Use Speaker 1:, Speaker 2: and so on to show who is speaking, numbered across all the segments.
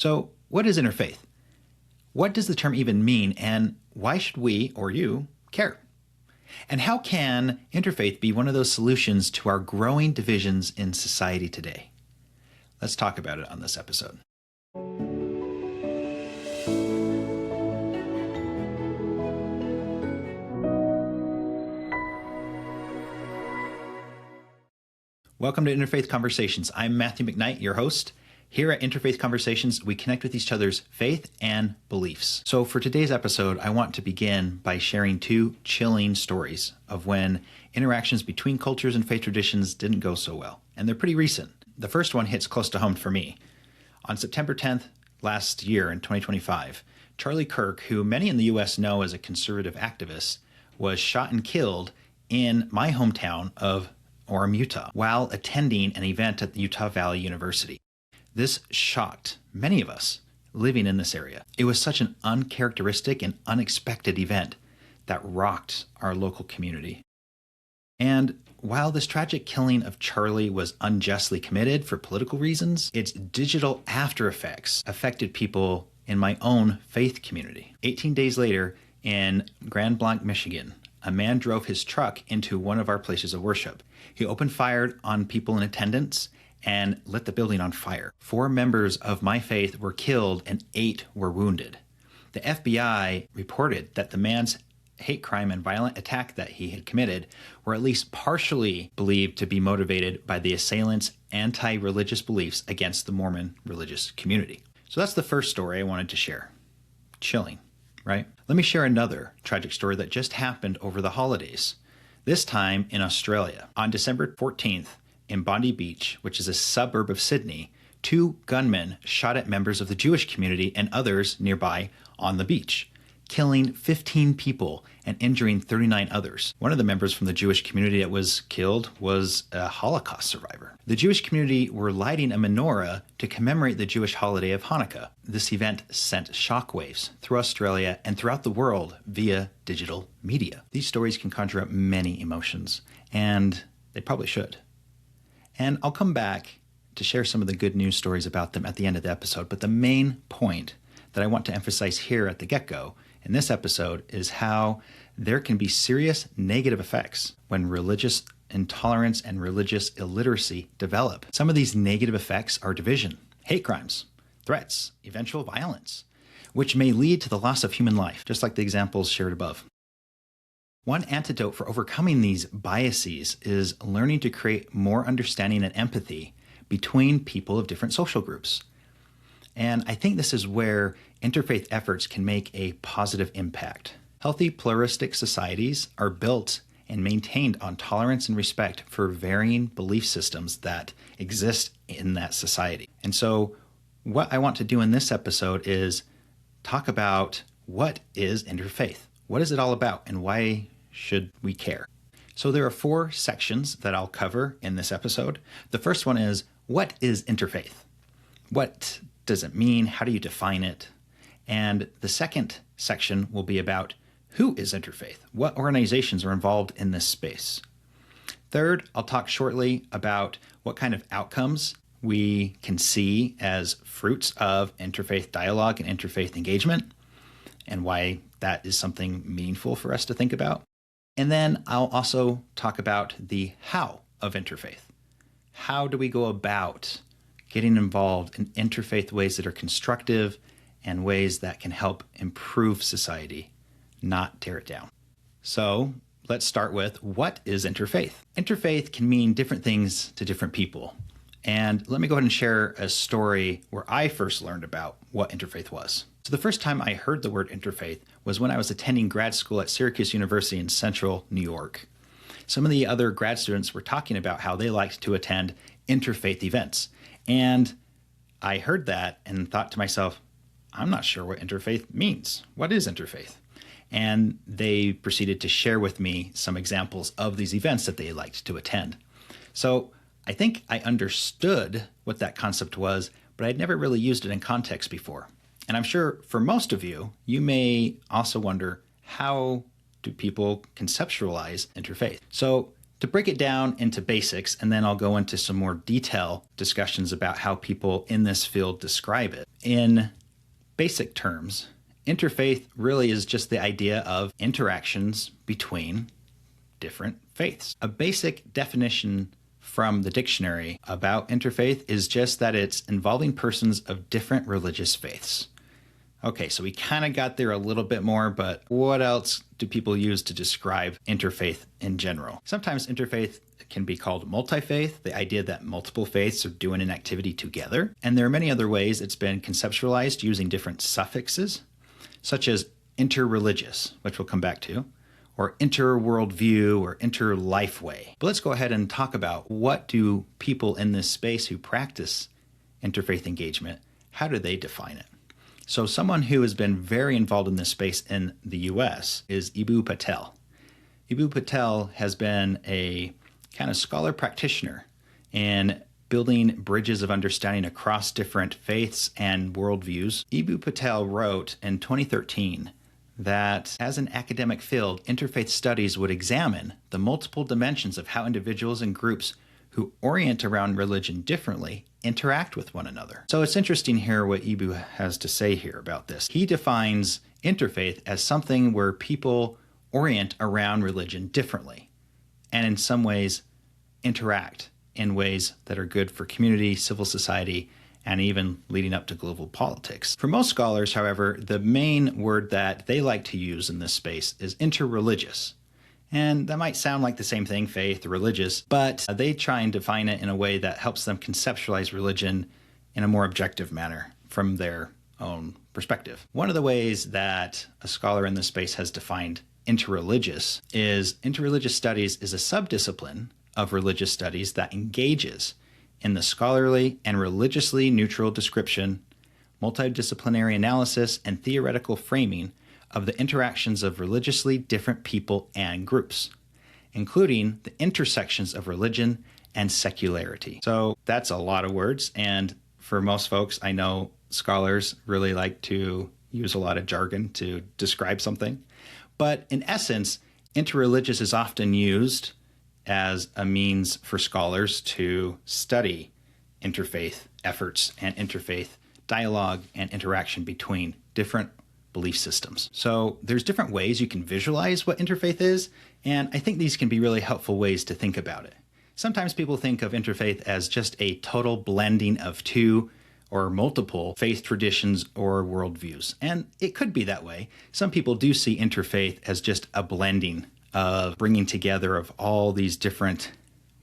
Speaker 1: So, what is interfaith? What does the term even mean, and why should we, or you, care? And how can interfaith be one of those solutions to our growing divisions in society today? Let's talk about it on this episode. Welcome to Interfaith Conversations. I'm Matthew McKnight, your host. Here at Interfaith Conversations, we connect with each other's faith and beliefs. So for today's episode, I want to begin by sharing two chilling stories of when interactions between cultures and faith traditions didn't go so well. And they're pretty recent. The first one hits close to home for me. On September 10th last year in 2025, Charlie Kirk, who many in the U.S. know as a conservative activist, was shot and killed in my hometown of Orem, Utah, while attending an event at the Utah Valley University. This shocked many of us living in this area. It was such an uncharacteristic and unexpected event that rocked our local community. And while this tragic killing of Charlie was unjustly committed for political reasons, its digital after effects affected people in my own faith community. 18 days later, in Grand Blanc, Michigan, a man drove his truck into one of our places of worship. He opened fire on people in attendance and lit the building on fire. 4 members of my faith were killed and 8 were wounded. The FBI reported that the man's hate crime and violent attack that he had committed were at least partially believed to be motivated by the assailant's anti-religious beliefs against the Mormon religious community. So that's the first story I wanted to share. Chilling, right? Let me share another tragic story that just happened over the holidays, this time in Australia. On December 14th, in Bondi Beach, which is a suburb of Sydney, 2 gunmen shot at members of the Jewish community and others nearby on the beach, killing 15 people and injuring 39 others. One of the members from the Jewish community that was killed was a Holocaust survivor. The Jewish community were lighting a menorah to commemorate the Jewish holiday of Hanukkah. This event sent shockwaves through Australia and throughout the world via digital media. These stories can conjure up many emotions, and they probably should. And I'll come back to share some of the good news stories about them at the end of the episode. But the main point that I want to emphasize here at the get-go in this episode is how there can be serious negative effects when religious intolerance and religious illiteracy develop. Some of these negative effects are division, hate crimes, threats, eventual violence, which may lead to the loss of human life, just like the examples shared above. One antidote for overcoming these biases is learning to create more understanding and empathy between people of different social groups. And I think this is where interfaith efforts can make a positive impact. Healthy pluralistic societies are built and maintained on tolerance and respect for varying belief systems that exist in that society. And so what I want to do in this episode is talk about what is interfaith. What is it all about, and why should we care? So there are 4 sections that I'll cover in this episode. The first one is, what is interfaith? What does it mean? How do you define it? And the second section will be about who is interfaith? What organizations are involved in this space? Third, I'll talk shortly about what kind of outcomes we can see as fruits of interfaith dialogue and interfaith engagement, and why that is something meaningful for us to think about. And then I'll also talk about the how of interfaith. How do we go about getting involved in interfaith ways that are constructive and ways that can help improve society, not tear it down? So let's start with, what is interfaith? Interfaith can mean different things to different people. And let me go ahead and share a story where I first learned about what interfaith was. So the first time I heard the word interfaith was when I was attending grad school at Syracuse University in central New York. Some of the other grad students were talking about how they liked to attend interfaith events. And I heard that and thought to myself, I'm not sure what interfaith means. What is interfaith? And they proceeded to share with me some examples of these events that they liked to attend. So I think I understood what that concept was, but I'd never really used it in context before. And I'm sure for most of you, you may also wonder, how do people conceptualize interfaith? So To break it down into basics, and then I'll go into some more detail discussions about how people in this field describe it. In basic terms, interfaith really is just the idea of interactions between different faiths. A basic definition from the dictionary about interfaith is just that it's involving persons of different religious faiths. Okay, so we kind of got there a little bit more, but what else do people use to describe interfaith in general? Sometimes interfaith can be called multi-faith, the idea that multiple faiths are doing an activity together. And there are many other ways it's been conceptualized using different suffixes, such as interreligious, which we'll come back to, or inter-worldview or inter-lifeway. But let's go ahead and talk about what do people in this space who practice interfaith engagement, how do they define it? So someone who has been very involved in this space in the US is Eboo Patel. Eboo Patel has been a kind of scholar practitioner in building bridges of understanding across different faiths and worldviews. Eboo Patel wrote in 2013 that as an academic field, interfaith studies would examine the multiple dimensions of how individuals and groups who orient around religion differently interact with one another. So it's interesting here what Eboo has to say here about this. He defines interfaith as something where people orient around religion differently, and in some ways interact in ways that are good for community, civil society, and even leading up to global politics. For most scholars, however, the main word that they like to use in this space is interreligious. And that might sound like the same thing, faith, religious, but they try and define it in a way that helps them conceptualize religion in a more objective manner from their own perspective. One of the ways that a scholar in this space has defined interreligious studies is a subdiscipline of religious studies that engages in the scholarly and religiously neutral description, multidisciplinary analysis, and theoretical framing of the interactions of religiously different people and groups, including the intersections of religion and secularity. So that's a lot of words, and for most folks, I know scholars really like to use a lot of jargon to describe something. But in essence, interreligious is often used as a means for scholars to study interfaith efforts and interfaith dialogue and interaction between different belief systems. So there's different ways you can visualize what interfaith is, and I think these can be really helpful ways to think about it. Sometimes people think of interfaith as just a total blending of two or multiple faith traditions or worldviews, and it could be that way. Some people do see interfaith as just a blending of bringing together of all these different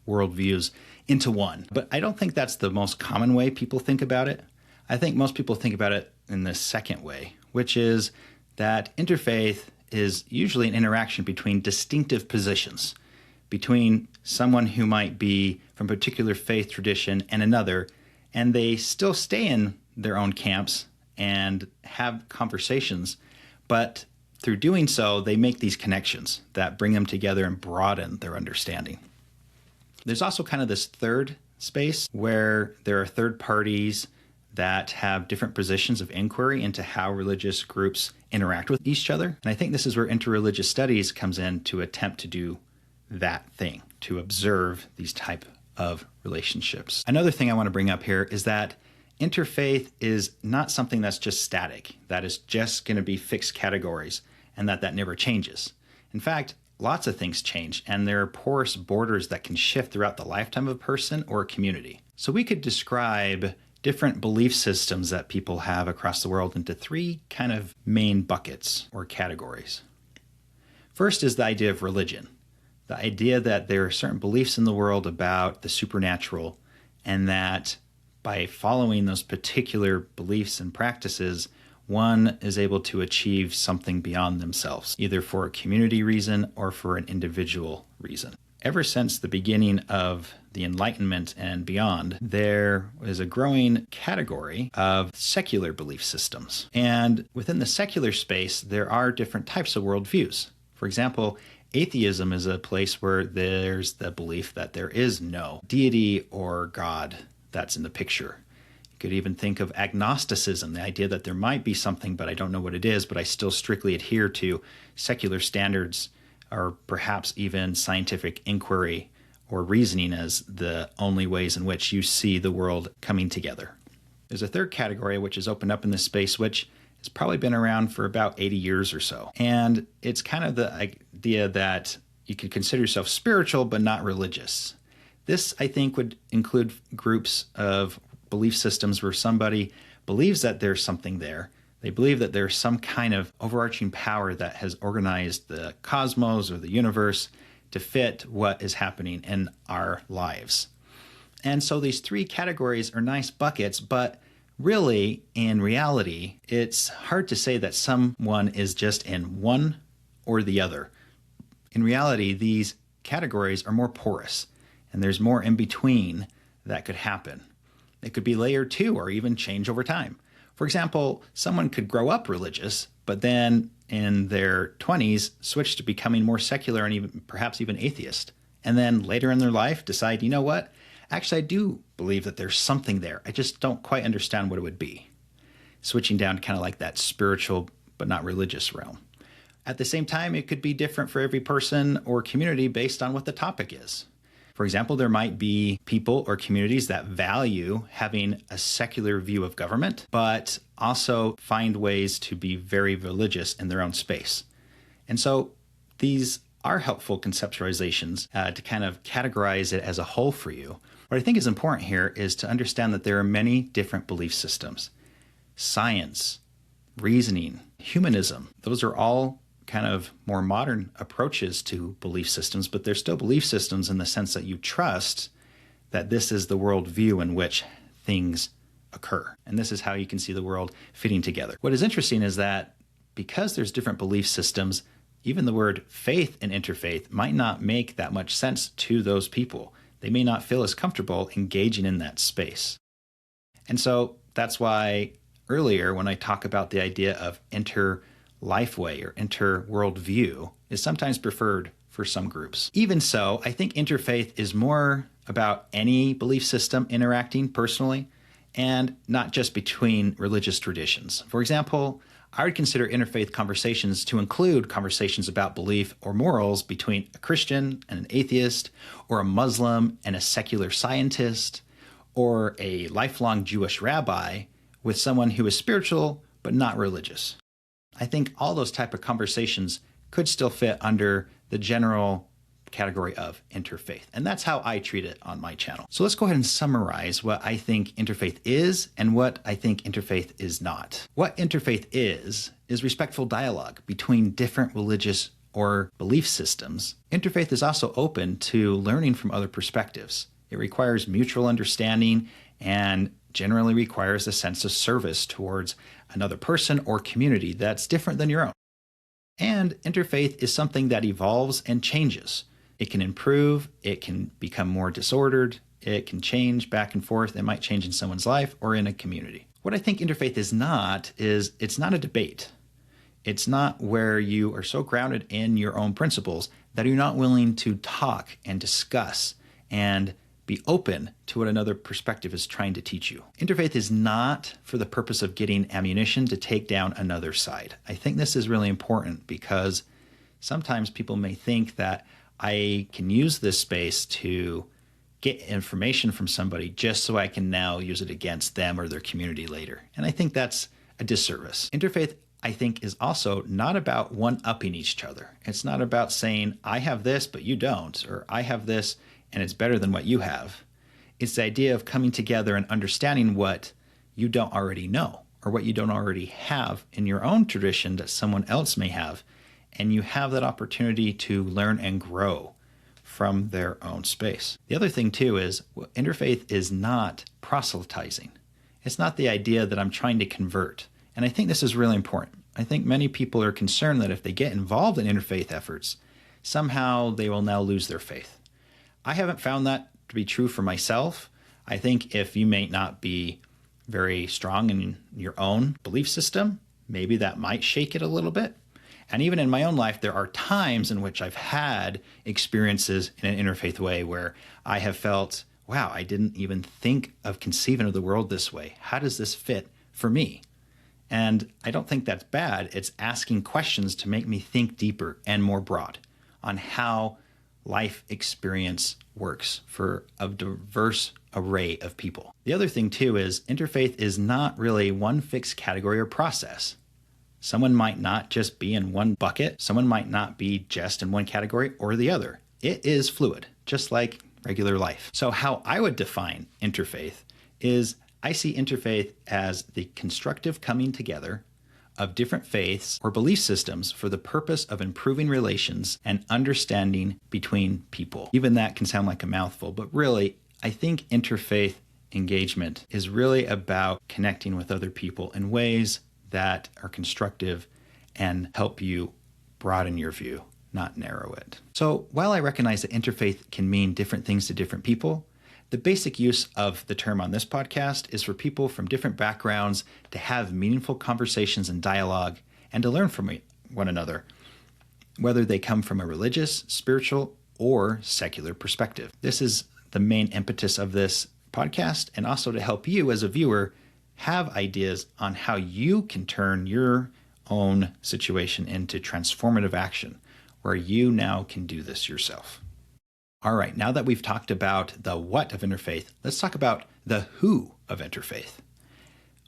Speaker 1: worldviews into one. But I don't think that's the most common way people think about it. I think most people think about it in the second way, which is that interfaith is usually an interaction between distinctive positions, between someone who might be from a particular faith tradition and another, and they still stay in their own camps and have conversations, but through doing so, they make these connections that bring them together and broaden their understanding. There's also kind of this third space where there are third parties that have different positions of inquiry into how religious groups interact with each other. And I think this is where interreligious studies comes in to attempt to do that thing, to observe these type of relationships. Another thing I want to bring up here is that interfaith is not something that's just static, that is just going to be fixed categories, and that never changes. In fact, lots of things change, and there are porous borders that can shift throughout the lifetime of a person or a community. So we could describe different belief systems that people have across the world into three kind of main buckets or categories. First is the idea of religion, the idea that there are certain beliefs in the world about the supernatural, and that by following those particular beliefs and practices, one is able to achieve something beyond themselves, either for a community reason or for an individual reason. Ever since the beginning of the Enlightenment and beyond, there is a growing category of secular belief systems. And within the secular space, there are different types of worldviews. For example, atheism is a place where there's the belief that there is no deity or God that's in the picture. You could even think of agnosticism, the idea that there might be something, but I don't know what it is, but I still strictly adhere to secular standards or perhaps even scientific inquiry or reasoning as the only ways in which you see the world coming together. There's a third category which has opened up in this space, which has probably been around for about 80 years or so. And it's kind of the idea that you could consider yourself spiritual but not religious. This, I think, would include groups of belief systems where somebody believes that there's something there. They believe that there's some kind of overarching power that has organized the cosmos or the universe to fit what is happening in our lives. And so these three categories are nice buckets, but really, in reality, it's hard to say that someone is just in one or the other. In reality, these categories are more porous, and there's more in between that could happen. It could be layered too, or even change over time. For example, someone could grow up religious, but then in their 20s switch to becoming more secular and even perhaps even atheist. And then later in their life decide, you know what? Actually, I do believe that there's something there. I just don't quite understand what it would be. Switching down to kind of like that spiritual but not religious realm. At the same time, it could be different for every person or community based on what the topic is. For example, there might be people or communities that value having a secular view of government, but also find ways to be very religious in their own space. And so these are helpful conceptualizations to kind of categorize it as a whole for you. What I think is important here is to understand that there are many different belief systems. Science, reasoning, humanism, those are all kind of more modern approaches to belief systems, but they're still belief systems in the sense that you trust that this is the worldview in which things occur. And this is how you can see the world fitting together. What is interesting is that because there's different belief systems, even the word faith and interfaith might not make that much sense to those people. They may not feel as comfortable engaging in that space. And so that's why earlier when I talk about the idea of inter-lifeway or inter-worldview is sometimes preferred for some groups. Even so, I think interfaith is more about any belief system interacting personally and not just between religious traditions. For example, I would consider interfaith conversations to include conversations about belief or morals between a Christian and an atheist, or a Muslim and a secular scientist, or a lifelong Jewish rabbi with someone who is spiritual but not religious. I think all those type of conversations could still fit under the general category of interfaith. And that's how I treat it on my channel. So let's go ahead and summarize what I think interfaith is and what I think interfaith is not. What interfaith is respectful dialogue between different religious or belief systems. Interfaith is also open to learning from other perspectives. It requires mutual understanding and generally requires a sense of service towards another person or community that's different than your own. And interfaith is something that evolves and changes. It can improve, it can become more disordered, it can change back and forth. It might change in someone's life or in a community. What I think interfaith is it's not a debate. It's not where you are so grounded in your own principles that you're not willing to talk and discuss and be open to what another perspective is trying to teach you. Interfaith is not for the purpose of getting ammunition to take down another side. I think this is really important because sometimes people may think that I can use this space to get information from somebody just so I can now use it against them or their community later. And I think that's a disservice. Interfaith, I think, is also not about one-upping each other. It's not about saying, I have this, but you don't, or I have this, and it's better than what you have. It's the idea of coming together and understanding what you don't already know, or what you don't already have in your own tradition that someone else may have. And you have that opportunity to learn and grow from their own space. The other thing too is interfaith is not proselytizing. It's not the idea that I'm trying to convert. And I think this is really important. I think many people are concerned that if they get involved in interfaith efforts, somehow they will now lose their faith. I haven't found that to be true for myself. I think if you may not be very strong in your own belief system, maybe that might shake it a little bit. And even in my own life, there are times in which I've had experiences in an interfaith way where I have felt, wow, I didn't even think of conceiving of the world this way. How does this fit for me? And I don't think that's bad. It's asking questions to make me think deeper and more broad. on how life experience works for a diverse array of people. The other thing too is interfaith is not really one fixed category or process. Someone might not just be in one bucket. Someone might not be just in one category or the other. It is fluid, just like regular life. So how I would define interfaith is I see interfaith as the constructive coming together of different faiths or belief systems for the purpose of improving relations and understanding between people. Even that can sound like a mouthful, but really, I think interfaith engagement is really about connecting with other people in ways that are constructive and help you broaden your view, not narrow it. So while I recognize that interfaith can mean different things to different people, the basic use of the term on this podcast is for people from different backgrounds to have meaningful conversations and dialogue and to learn from one another, whether they come from a religious, spiritual, or secular perspective. This is the main impetus of this podcast, and also to help you as a viewer have ideas on how you can turn your own situation into transformative action, where you now can do this yourself. All right, now that we've talked about the what of interfaith, let's talk about the who of interfaith.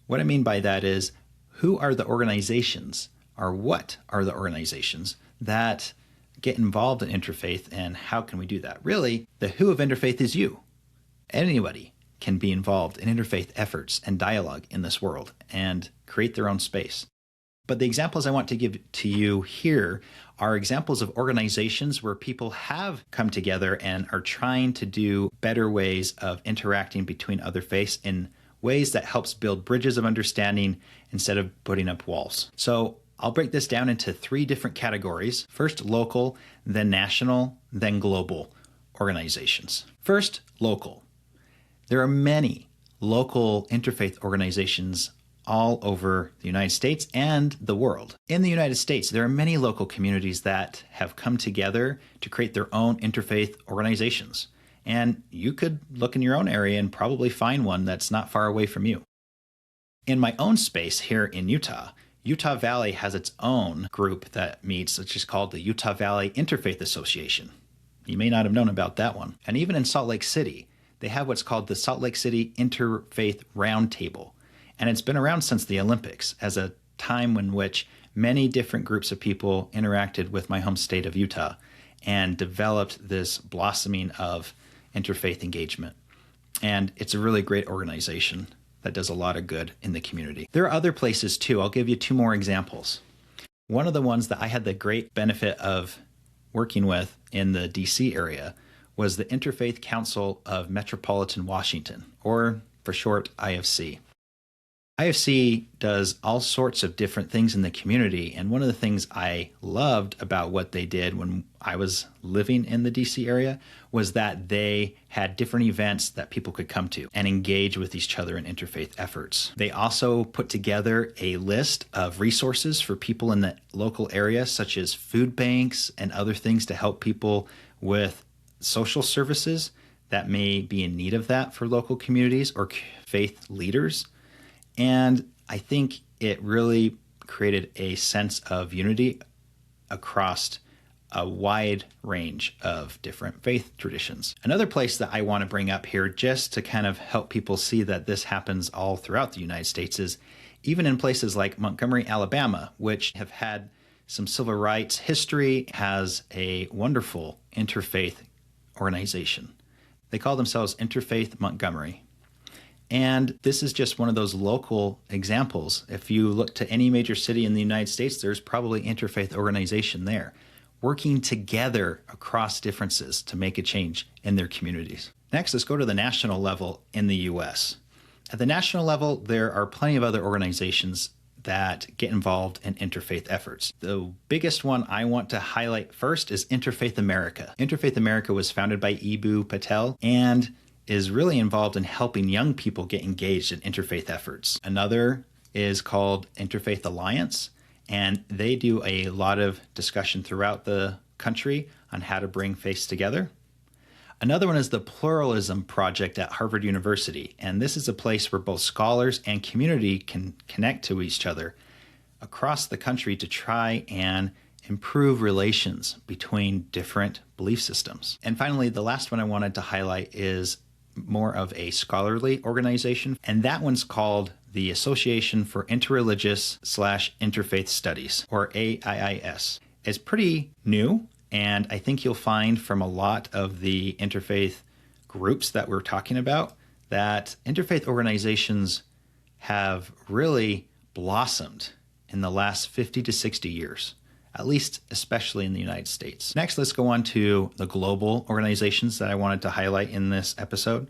Speaker 1: What I mean by that is, who are the organizations, or what are the organizations that get involved in interfaith, and how can we do that? Really, the who of interfaith is you. Anybody can be involved in interfaith efforts and dialogue in this world and create their own space. But the examples I want to give to you here are examples of organizations where people have come together and are trying to do better ways of interacting between other faiths in ways that helps build bridges of understanding instead of putting up walls. So I'll break this down into 3 different categories. First, local, then national, then global organizations. First, local. There are many local interfaith organizations all over the United States and the world. In the United States, there are many local communities that have come together to create their own interfaith organizations. And you could look in your own area and probably find one that's not far away from you. In my own space here in Utah, Utah Valley has its own group that meets, which is called the Utah Valley Interfaith Association. You may not have known about that one. And even in Salt Lake City, they have what's called the Salt Lake City Interfaith Roundtable. And it's been around since the Olympics as a time in which many different groups of people interacted with my home state of Utah and developed this blossoming of interfaith engagement. And it's a really great organization that does a lot of good in the community. There are other places too. I'll give you 2 more examples. One of the ones that I had the great benefit of working with in the DC area was the Interfaith Council of Metropolitan Washington, or for short, IFC. IFC does all sorts of different things in the community, and one of the things I loved about what they did when I was living in the DC area was that they had different events that people could come to and engage with each other in interfaith efforts. They also put together a list of resources for people in the local area, such as food banks and other things to help people with social services that may be in need of that for local communities or faith leaders. And I think it really created a sense of unity across a wide range of different faith traditions. Another place that I want to bring up here, just to kind of help people see that this happens all throughout the United States, is even in places like Montgomery, Alabama, which have had some civil rights history, has a wonderful interfaith organization. They call themselves Interfaith Montgomery. And this is just one of those local examples. If you look to any major city in the United States, there's probably interfaith organization there, working together across differences to make a change in their communities. Next, let's go to the national level in the U.S. At the national level, there are plenty of other organizations that get involved in interfaith efforts. The biggest one I want to highlight first is Interfaith America. Interfaith America was founded by Eboo Patel and is really involved in helping young people get engaged in interfaith efforts. Another is called Interfaith Alliance, and they do a lot of discussion throughout the country on how to bring faiths together. Another one is the Pluralism Project at Harvard University, and this is a place where both scholars and community can connect to each other across the country to try and improve relations between different belief systems. And finally, the last one I wanted to highlight is more of a scholarly organization, and that one's called the Association for Interreligious / Interfaith Studies, or AIIS. It's pretty new, and I think you'll find from a lot of the interfaith groups that we're talking about that interfaith organizations have really blossomed in the last 50 to 60 years, at least especially in the United States. Next, let's go on to the global organizations that I wanted to highlight in this episode.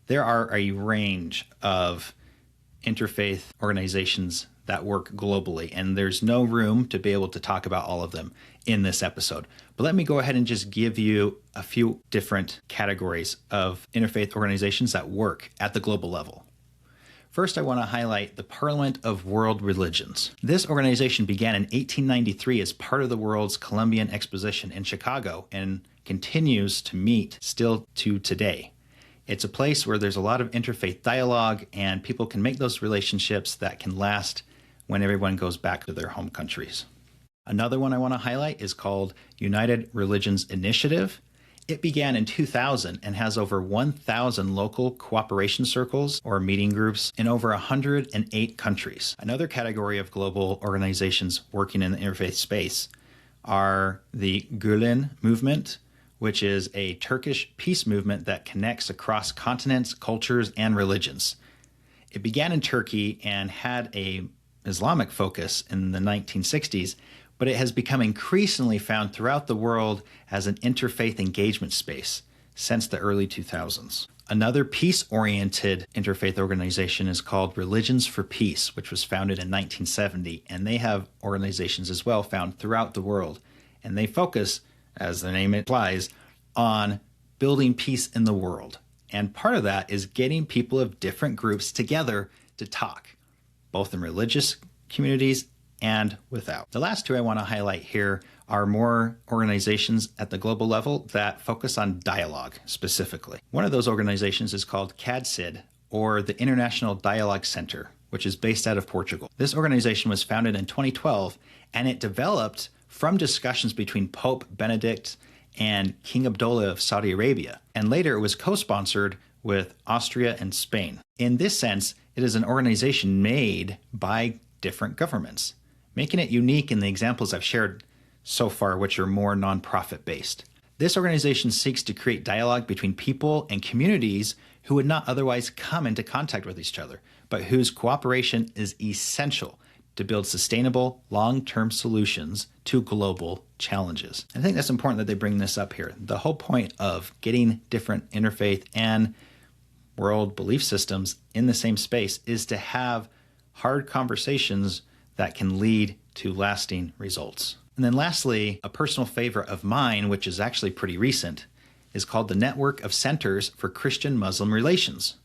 Speaker 1: There are a range of interfaith organizations that work globally, and there's no room to be able to talk about all of them in this episode. But let me go ahead and just give you a few different categories of interfaith organizations that work at the global level. First, I want to highlight the Parliament of World Religions. This organization began in 1893 as part of the World's Columbian Exposition in Chicago and continues to meet still to today. It's a place where there's a lot of interfaith dialogue and people can make those relationships that can last when everyone goes back to their home countries. Another one I want to highlight is called United Religions Initiative. It began in 2000 and has over 1,000 local cooperation circles or meeting groups in over 108 countries. Another category of global organizations working in the interfaith space are the Gülen Movement, which is a Turkish peace movement that connects across continents, cultures, and religions. It began in Turkey and had an Islamic focus in the 1960s, but it has become increasingly found throughout the world as an interfaith engagement space since the early 2000s. Another peace-oriented interfaith organization is called Religions for Peace, which was founded in 1970, and they have organizations as well found throughout the world. And they focus, as the name implies, on building peace in the world. And part of that is getting people of different groups together to talk, both in religious communities and without. The last two I want to highlight here are more organizations at the global level that focus on dialogue specifically. One of those organizations is called KAICIID, or the International Dialogue Center, which is based out of Portugal. This organization was founded in 2012, and it developed from discussions between Pope Benedict and King Abdullah of Saudi Arabia. And later it was co-sponsored with Austria and Spain. In this sense, it is an organization made by different governments, making it unique in the examples I've shared so far, which are more nonprofit based. This organization seeks to create dialogue between people and communities who would not otherwise come into contact with each other, but whose cooperation is essential to build sustainable, long-term solutions to global challenges. I think that's important that they bring this up here. The whole point of getting different interfaith and world belief systems in the same space is to have hard conversations that can lead to lasting results. And then lastly, a personal favorite of mine, which is actually pretty recent, is called the Network of Centers for Christian-Muslim Relations.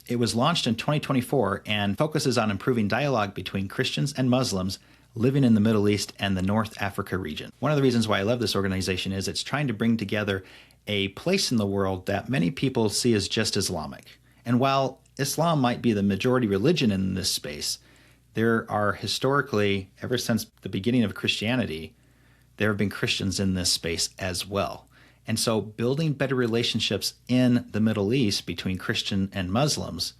Speaker 1: It was launched in 2024 and focuses on improving dialogue between Christians and Muslims living in the Middle East and the North Africa region. One of the reasons why I love this organization is it's trying to bring together a place in the world that many people see as just Islamic. And while Islam might be the majority religion in this space, there are historically, ever since the beginning of Christianity, there have been Christians in this space as well. And so building better relationships in the Middle East between Christian and Muslims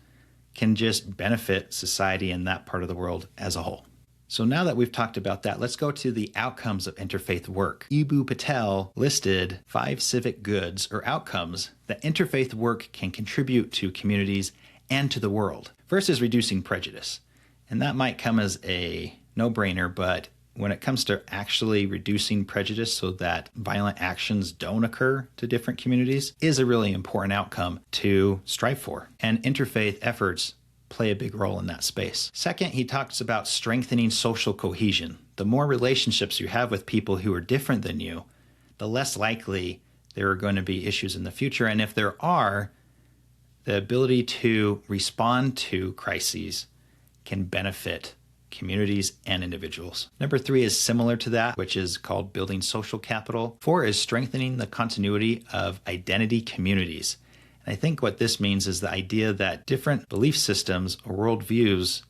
Speaker 1: can just benefit society in that part of the world as a whole. So now that we've talked about that, let's go to the outcomes of interfaith work. Eboo Patel listed 5 civic goods or outcomes that interfaith work can contribute to communities and to the world. First is reducing prejudice. And that might come as a no-brainer, but when it comes to actually reducing prejudice so that violent actions don't occur to different communities is a really important outcome to strive for. And interfaith efforts play a big role in that space. Second, he talks about strengthening social cohesion. The more relationships you have with people who are different than you, the less likely there are going to be issues in the future. And if there are, the ability to respond to crises can benefit communities and individuals. Number 3 is similar to that, which is called building social capital. 4 is strengthening the continuity of identity communities. And I think what this means is the idea that different belief systems or worldviews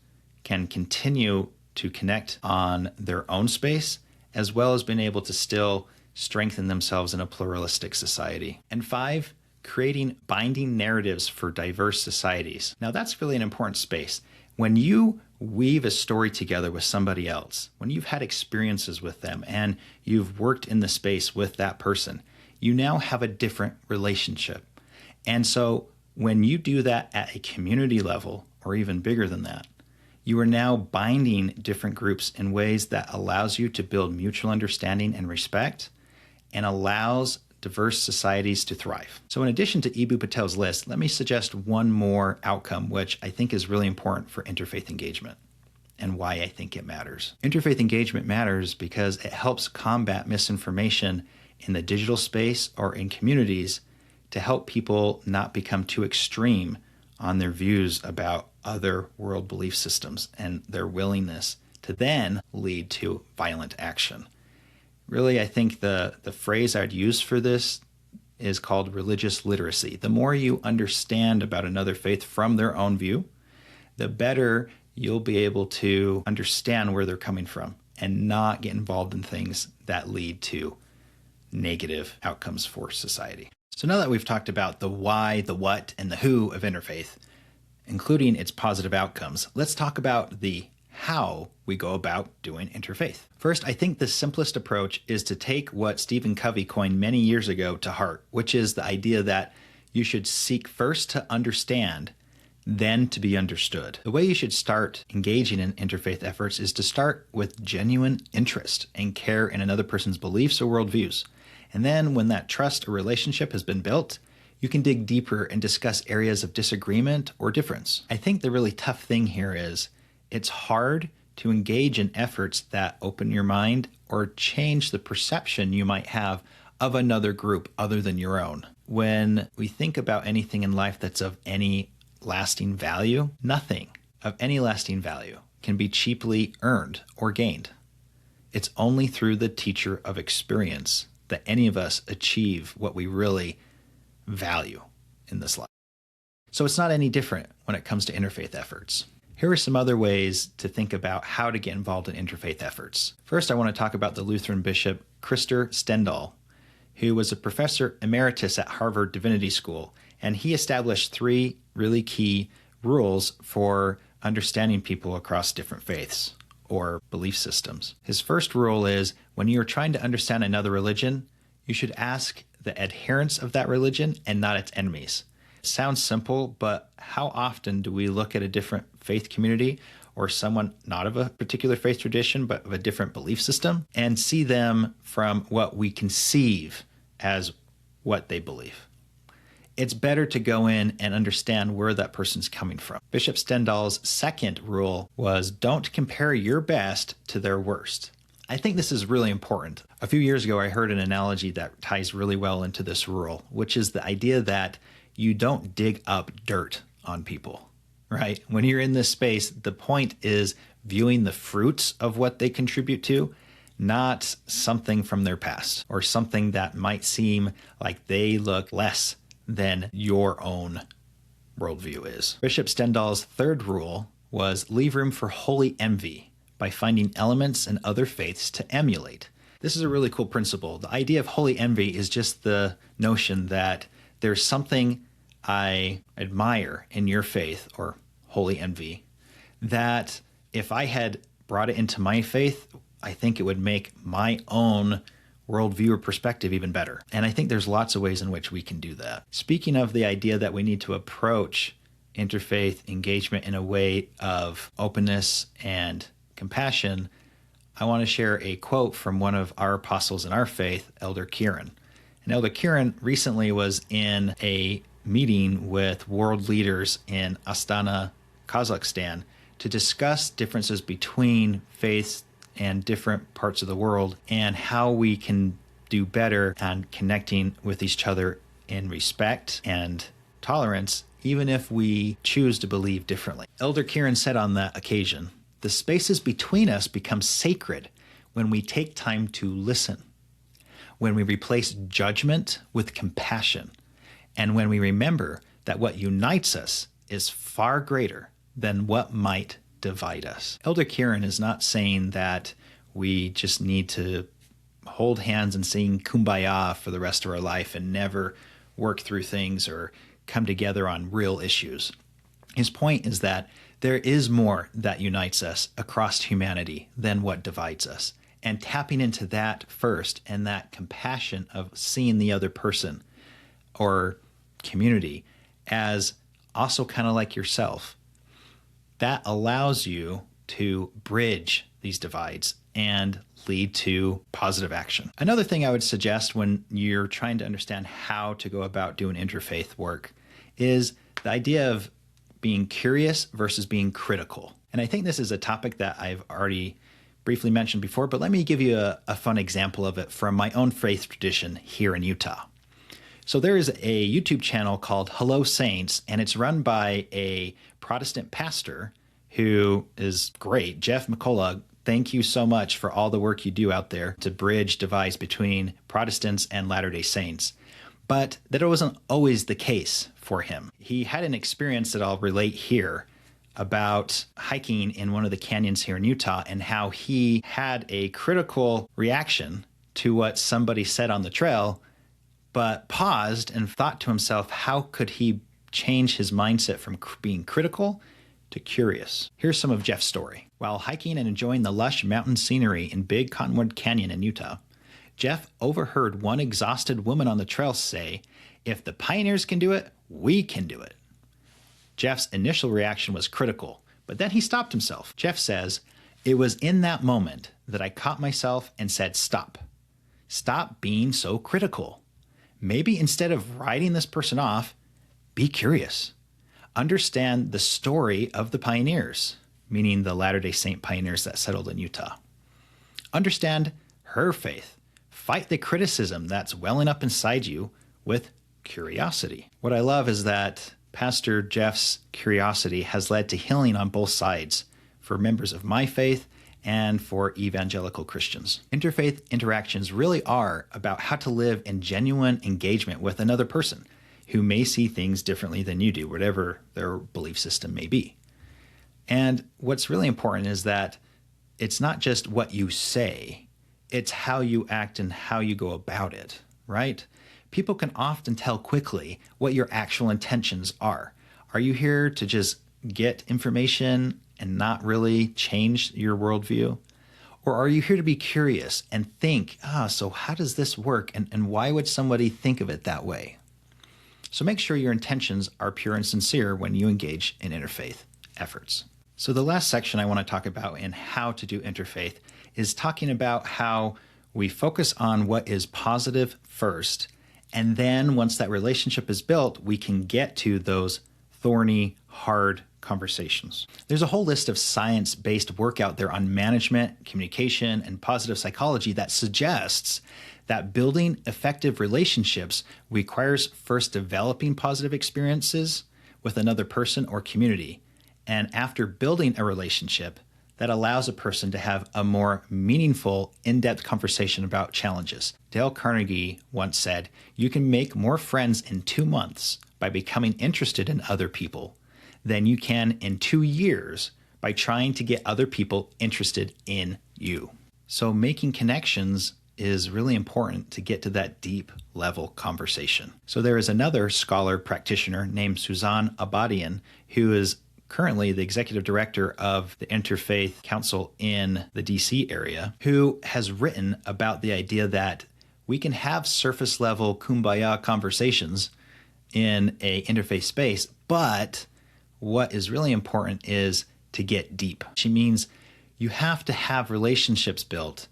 Speaker 1: can continue to connect on their own space as well as being able to still strengthen themselves in a pluralistic society. And 5, creating binding narratives for diverse societies. Now that's really an important space. When you weave a story together with somebody else, when you've had experiences with them and you've worked in the space with that person, you now have a different relationship. And so when you do that at a community level, or even bigger than that, you are now binding different groups in ways that allows you to build mutual understanding and respect and allows diverse societies to thrive. So in addition to Eboo Patel's list, let me suggest one more outcome, which I think is really important for interfaith engagement and why I think it matters. Interfaith engagement matters because it helps combat misinformation in the digital space or in communities to help people not become too extreme on their views about other world belief systems and their willingness to then lead to violent action. Really, I think the phrase I'd use for this is called religious literacy. The more you understand about another faith from their own view, the better you'll be able to understand where they're coming from and not get involved in things that lead to negative outcomes for society. So now that we've talked about the why, the what, and the who of interfaith, including its positive outcomes, let's talk about the how we go about doing interfaith. First, I think the simplest approach is to take what Stephen Covey coined many years ago to heart, which is the idea that you should seek first to understand, then to be understood. The way you should start engaging in interfaith efforts is to start with genuine interest and care in another person's beliefs or worldviews. And then when that trust or relationship has been built, you can dig deeper and discuss areas of disagreement or difference. I think the really tough thing here is it's hard to engage in efforts that open your mind or change the perception you might have of another group other than your own. When we think about anything in life that's of any lasting value, nothing of any lasting value can be cheaply earned or gained. It's only through the teacher of experience that any of us achieve what we really value in this life. So it's not any different when it comes to interfaith efforts. Here are some other ways to think about how to get involved in interfaith efforts. First, I want to talk about the Lutheran bishop Krister Stendahl, who was a professor emeritus at Harvard Divinity School, and he established 3 really key rules for understanding people across different faiths or belief systems. His first rule is when you're trying to understand another religion, you should ask the adherents of that religion and not its enemies. It sounds simple, but how often do we look at a different faith community or someone not of a particular faith tradition, but of a different belief system and see them from what we conceive as what they believe? It's better to go in and understand where that person's coming from. Bishop Stendahl's second rule was don't compare your best to their worst. I think this is really important. A few years ago, I heard an analogy that ties really well into this rule, which is the idea that you don't dig up dirt on people, right? When you're in this space, the point is viewing the fruits of what they contribute to, not something from their past or something that might seem like they look less than your own worldview is. Bishop Stendahl's third rule was leave room for holy envy by finding elements in other faiths to emulate. This is a really cool principle. The idea of holy envy is just the notion that there's something I admire in your faith, or holy envy, that if I had brought it into my faith, I think it would make my own worldview or perspective even better. And I think there's lots of ways in which we can do that. Speaking of the idea that we need to approach interfaith engagement in a way of openness and compassion, I want to share a quote from one of our apostles in our faith, Elder Kieran. And Elder Kieran recently was in a meeting with world leaders in Astana, Kazakhstan, to discuss differences between faiths and different parts of the world and how we can do better on connecting with each other in respect and tolerance, even if we choose to believe differently. Elder Kieran said on that occasion, the spaces between us become sacred when we take time to listen, when we replace judgment with compassion, and when we remember that what unites us is far greater than what might divide us. Elder Kieran is not saying that we just need to hold hands and sing Kumbaya for the rest of our life and never work through things or come together on real issues. His point is that there is more that unites us across humanity than what divides us. And tapping into that first and that compassion of seeing the other person or community as also kind of like yourself, that allows you to bridge these divides and lead to positive action. Another thing I would suggest when you're trying to understand how to go about doing interfaith work is the idea of being curious versus being critical. And I think this is a topic that I've already briefly mentioned before, but let me give you a fun example of it from my own faith tradition here in Utah. So there is a YouTube channel called Hello Saints, and it's run by a Protestant pastor who is great, Jeff McCullough. Thank you so much for all the work you do out there to bridge divides between Protestants and Latter-day Saints. But that wasn't always the case for him. He had an experience that I'll relate here about hiking in one of the canyons here in Utah and how he had a critical reaction to what somebody said on the trail, but paused and thought to himself, how could he change his mindset from being critical to curious? Here's some of Jeff's story. While hiking and enjoying the lush mountain scenery in Big Cottonwood Canyon in Utah, Jeff overheard one exhausted woman on the trail say, "If the pioneers can do it, we can do it." Jeff's initial reaction was critical, but then he stopped himself. Jeff says, "It was in that moment that I caught myself and said, stop. Stop being so critical. Maybe instead of writing this person off, be curious. Understand the story of the pioneers," meaning the Latter-day Saint pioneers that settled in Utah. "Understand her faith. Fight the criticism that's welling up inside you with curiosity." What I love is that Pastor Jeff's curiosity has led to healing on both sides for members of my faith and for evangelical Christians. Interfaith interactions really are about how to live in genuine engagement with another person who may see things differently than you do, whatever their belief system may be. And what's really important is that it's not just what you say, it's how you act and how you go about it, right? People can often tell quickly what your actual intentions are. Are you here to just get information and not really change your worldview? Or are you here to be curious and think, so how does this work? And why would somebody think of it that way? So make sure your intentions are pure and sincere when you engage in interfaith efforts. So the last section I want to talk about in how to do interfaith is talking about how we focus on what is positive first, and then once that relationship is built, we can get to those thorny, hard conversations. There's a whole list of science-based work out there on management, communication, and positive psychology that suggests that building effective relationships requires first developing positive experiences with another person or community. And after building a relationship, that allows a person to have a more meaningful, in-depth conversation about challenges. Dale Carnegie once said, "You can make more friends in 2 months by becoming interested in other people than you can in 2 years by trying to get other people interested in you." So making connections is really important to get to that deep level conversation. So there is another scholar practitioner named Suzanne Abadian who is currently the executive director of the Interfaith Council in the DC area, who has written about the idea that we can have surface level kumbaya conversations in a interfaith space, but what is really important is to get deep. She means you have to have relationships built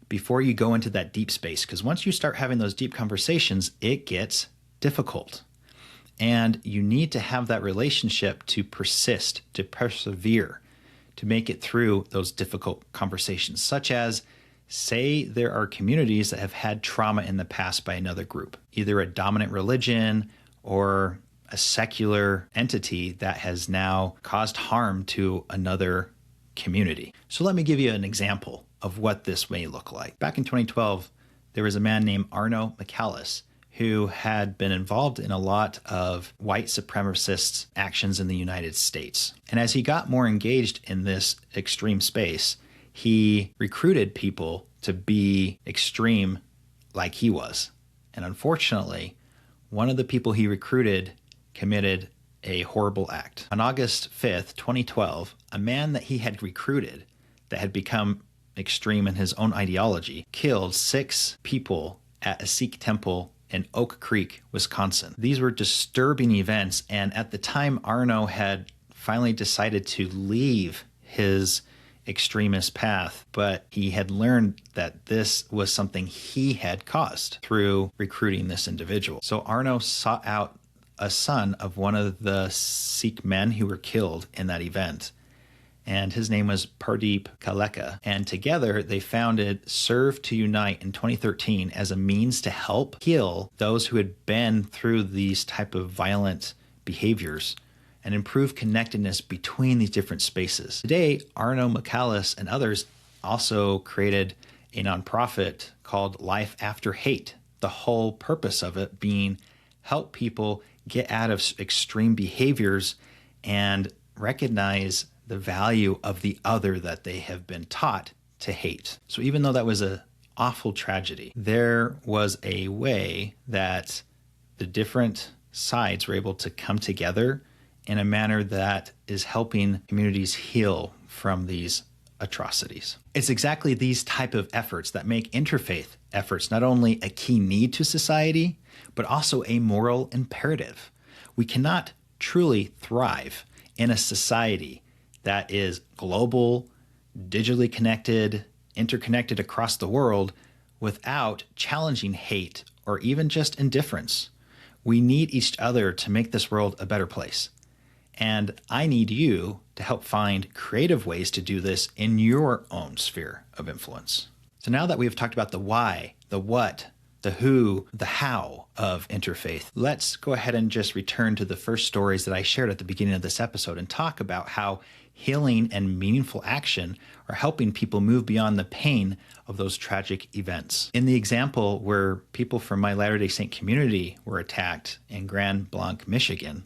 Speaker 1: before you go into that deep space, because once you start having those deep conversations, it gets difficult. And you need to have that relationship to persist, to persevere, to make it through those difficult conversations, such as, say there are communities that have had trauma in the past by another group, either a dominant religion or a secular entity that has now caused harm to another community. So let me give you an example of what this may look like. Back in 2012, there was a man named Arno McAllis who had been involved in a lot of white supremacist actions in the United States. And as he got more engaged in this extreme space, he recruited people to be extreme like he was. And unfortunately, one of the people he recruited committed a horrible act. On August 5th, 2012, a man that he had recruited that had become extreme in his own ideology killed 6 people at a Sikh temple in Oak Creek, Wisconsin. These were disturbing events, and at the time, Arno had finally decided to leave his extremist path, but he had learned that this was something he had caused through recruiting this individual. So Arno sought out a son of one of the Sikh men who were killed in that event, and his name was Pardeep Kaleka. And together they founded Serve to Unite in 2013 as a means to help heal those who had been through these type of violent behaviors and improve connectedness between these different spaces. Today, Arno McAllis and others also created a nonprofit called Life After Hate. The whole purpose of it being help people get out of extreme behaviors and recognize the value of the other that they have been taught to hate. So even though that was an awful tragedy, there was a way that the different sides were able to come together in a manner that is helping communities heal from these atrocities. It's exactly these type of efforts that make interfaith efforts not only a key need to society, but also a moral imperative. We cannot truly thrive in a society that is global, digitally connected, interconnected across the world without challenging hate or even just indifference. We need each other to make this world a better place. And I need you to help find creative ways to do this in your own sphere of influence. So now that we have talked about the why, the what, the who, the how of interfaith, let's go ahead and just return to the first stories that I shared at the beginning of this episode and talk about how healing and meaningful action are helping people move beyond the pain of those tragic events. In the example where people from my Latter-day Saint community were attacked in Grand Blanc, Michigan,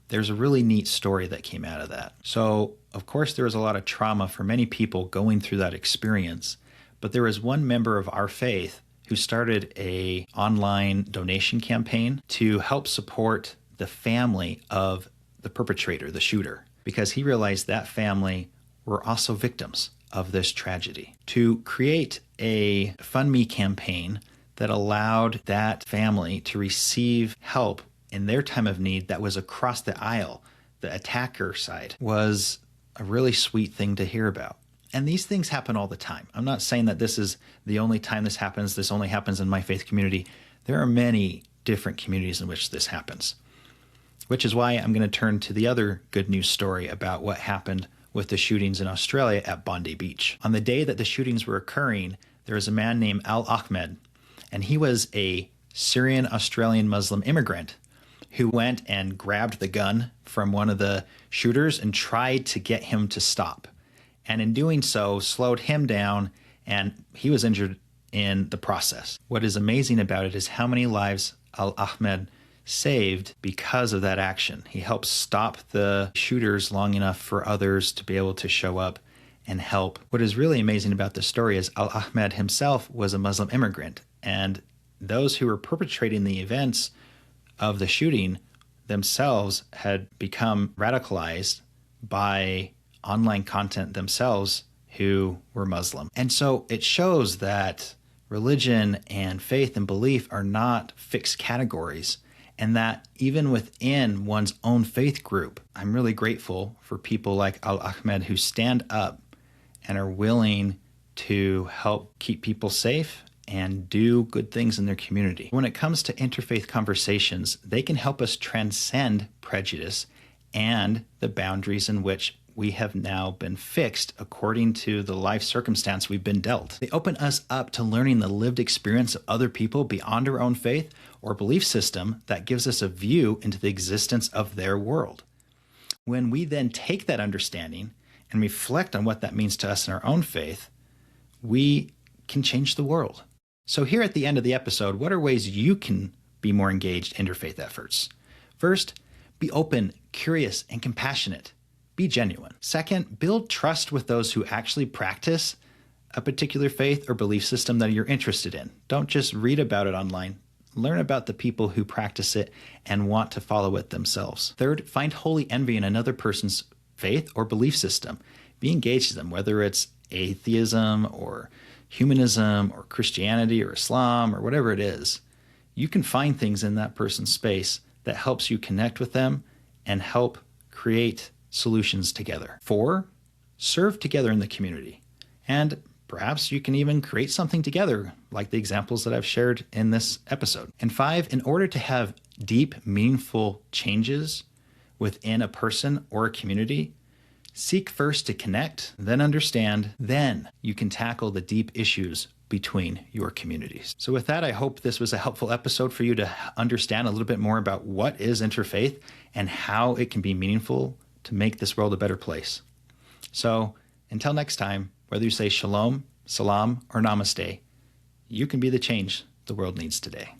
Speaker 1: there's a really neat story that came out of that. So, of course, there was a lot of trauma for many people going through that experience, but there was one member of our faith who started an online donation campaign to help support the family of the perpetrator, the shooter, because he realized that family were also victims of this tragedy. To create a FundMe campaign that allowed that family to receive help in their time of need that was across the aisle, the attacker side, was a really sweet thing to hear about. And these things happen all the time. I'm not saying that this is the only time this happens. This only happens in my faith community. There are many different communities in which this happens, which is why I'm going to turn to the other good news story about what happened with the shootings in Australia at Bondi Beach. On the day that the shootings were occurring, there was a man named Al Ahmed, and he was a Syrian Australian Muslim immigrant who went and grabbed the gun from one of the shooters and tried to get him to stop. And in doing so, slowed him down, and he was injured in the process. What is amazing about it is how many lives Al Ahmed saved because of that action. He helped stop the shooters long enough for others to be able to show up and help. What is really amazing about this story is Al Ahmed himself was a Muslim immigrant, and those who were perpetrating the events of the shooting themselves had become radicalized by online content themselves who were Muslim. And so it shows that religion and faith and belief are not fixed categories, and that even within one's own faith group, I'm really grateful for people like Al Ahmed who stand up and are willing to help keep people safe and do good things in their community. When it comes to interfaith conversations, they can help us transcend prejudice and the boundaries in which we have now been fixed according to the life circumstance we've been dealt. They open us up to learning the lived experience of other people beyond our own faith or belief system that gives us a view into the existence of their world. When we then take that understanding and reflect on what that means to us in our own faith, we can change the world. So here at the end of the episode, what are ways you can be more engaged in interfaith efforts? First, be open, curious, and compassionate. be genuine. Second, build trust with those who actually practice a particular faith or belief system that you're interested in. Don't just read about it online. Learn about the people who practice it and want to follow it themselves. Third, find holy envy in another person's faith or belief system. Be engaged in them, whether it's atheism or humanism or Christianity or Islam or whatever it is. You can find things in that person's space that helps you connect with them and help create solutions together. 4, serve together in the community. And perhaps you can even create something together, like the examples that I've shared in this episode. And 5, in order to have deep, meaningful changes within a person or a community, seek first to connect, then understand, then you can tackle the deep issues between your communities. So with that, I hope this was a helpful episode for you to understand a little bit more about what is interfaith and how it can be meaningful to make this world a better place. So until next time, whether you say shalom, salam, or namaste, you can be the change the world needs today.